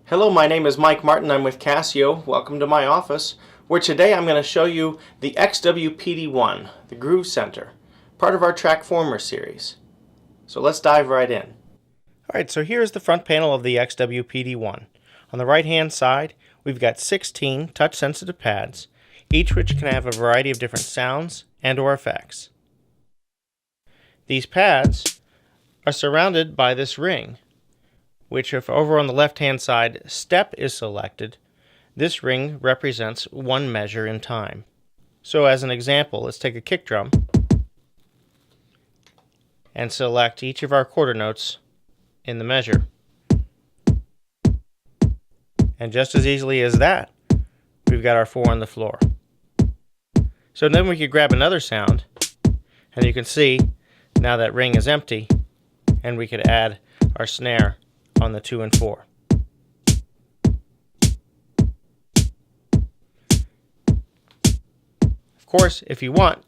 Hello, my name is Mike Martin. I'm with Casio. Welcome to my office, where today I'm going to show you the XWPD1, the Groove Center, part of our Trackformer series. So let's dive right in. Alright, so here's the front panel of the XWPD1. On the right hand side, we've got 16 touch-sensitive pads, each which can have a variety of different sounds and or effects. These pads are surrounded by this ring, which if over on the left hand side step is selected, this ring represents one measure in time. So as an example, let's take a kick drum and select each of our quarter notes in the measure. And just as easily as that, we've got our 4 on the floor. So then we could grab another sound, and you can see now that ring is empty, and we could add our snare on the 2 and 4. Of course, if you want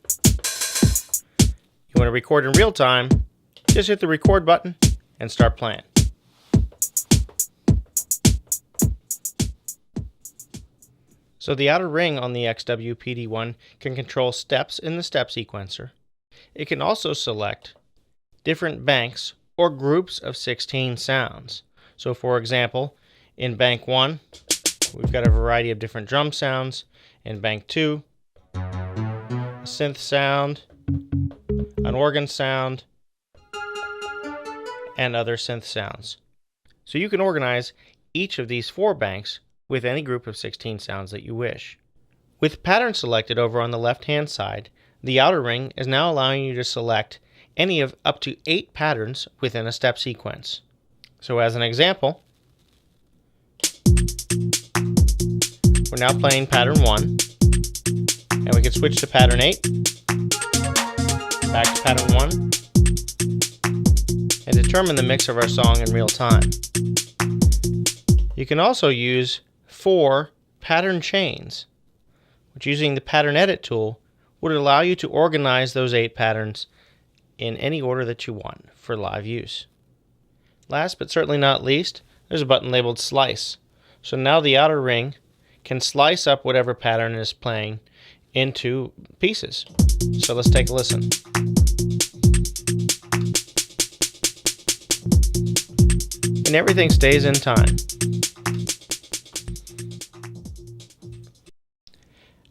to record in real time, just hit the record button and start playing. So the outer ring on the XWPD1 can control steps in the step sequencer. It can also select different banks or groups of 16 sounds. So for example, in bank 1, we've got a variety of different drum sounds. In bank 2, a synth sound, an organ sound, and other synth sounds. So you can organize each of these 4 banks with any group of 16 sounds that you wish. With pattern selected over on the left hand side, the outer ring is now allowing you to select any of up to 8 patterns within a step sequence. So as an example, we're now playing pattern 1, and we can switch to pattern 8, back to pattern 1, and determine the mix of our song in real time. You can also use 4 pattern chains, which using the pattern edit tool would allow you to organize those 8 patterns in any order that you want for live use. Last but certainly not least, there's a button labeled Slice. So now the outer ring can slice up whatever pattern is playing into pieces. So let's take a listen. And everything stays in time.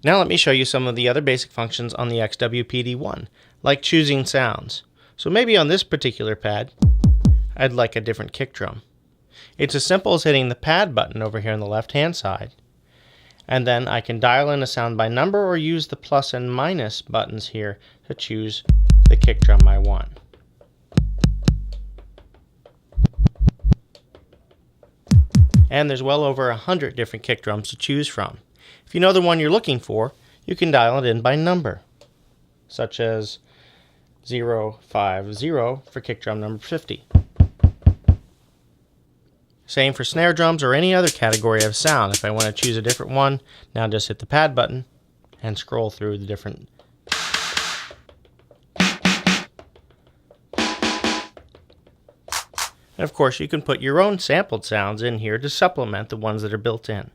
Now let me show you some of the other basic functions on the XWPD1, like choosing sounds. So maybe on this particular pad, I'd like a different kick drum. It's as simple as hitting the pad button over here on the left hand side, and then I can dial in a sound by number or use the plus and minus buttons here to choose the kick drum I want. And there's well over 100 different kick drums to choose from. If you know the one you're looking for, you can dial it in by number, such as 050 for kick drum number 50. Same for snare drums or any other category of sound. If I want to choose a different one, now just hit the pad button and scroll through the different. And of course, you can put your own sampled sounds in here to supplement the ones that are built in.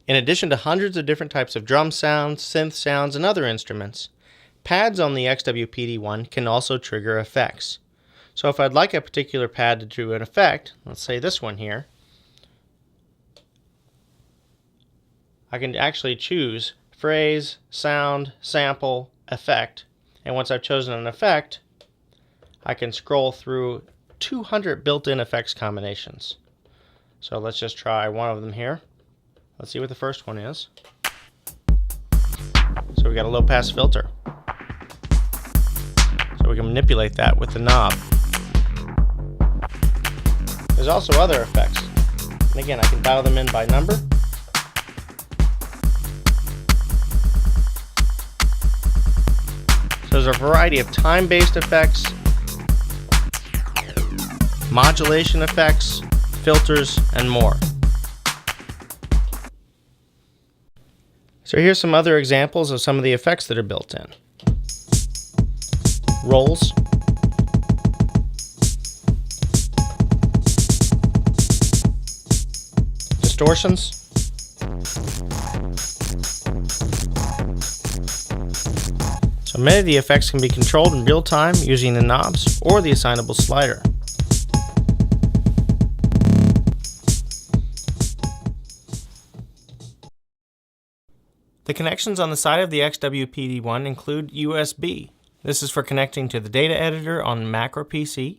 In addition to hundreds of different types of drum sounds, synth sounds, and other instruments, pads on the XWPD1 can also trigger effects. So if I'd like a particular pad to do an effect, let's say this one here, I can actually choose phrase, sound, sample, effect, and once I've chosen an effect, I can scroll through 200 built-in effects combinations. So let's just try one of them here. Let's see what the first one is. So we got a low pass filter. So we can manipulate that with the knob. There's also other effects. And again, I can dial them in by number. So there's a variety of time-based effects, modulation effects, filters, and more. So here's some other examples of some of the effects that are built in. Rolls, distortions. So many of the effects can be controlled in real time using the knobs or the assignable slider. The connections on the side of the XWPD1 include USB. This is for connecting to the data editor on Mac or PC,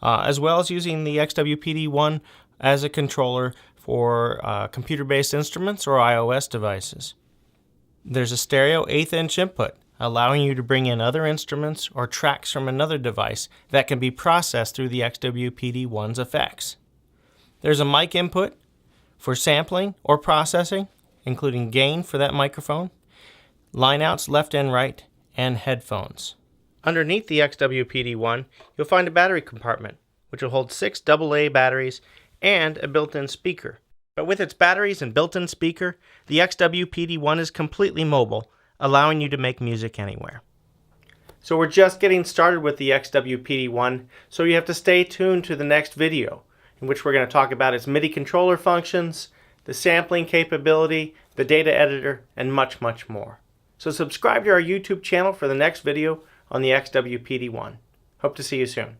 as well as using the XWPD1 as a controller for computer-based instruments or iOS devices. There's a stereo 1/8 inch input, allowing you to bring in other instruments or tracks from another device that can be processed through the XWPD1's effects. There's a mic input for sampling or processing, including gain for that microphone, lineouts left and right, and headphones. Underneath the XWPD1, you'll find a battery compartment, which will hold 6 AA batteries and a built-in speaker. But with its batteries and built-in speaker, the XWPD1 is completely mobile, allowing you to make music anywhere. So we're just getting started with the XWPD1, so you have to stay tuned to the next video, in which we're going to talk about its MIDI controller functions, the sampling capability, the data editor, and much, much more. So subscribe to our YouTube channel for the next video on the XWPD1. Hope to see you soon.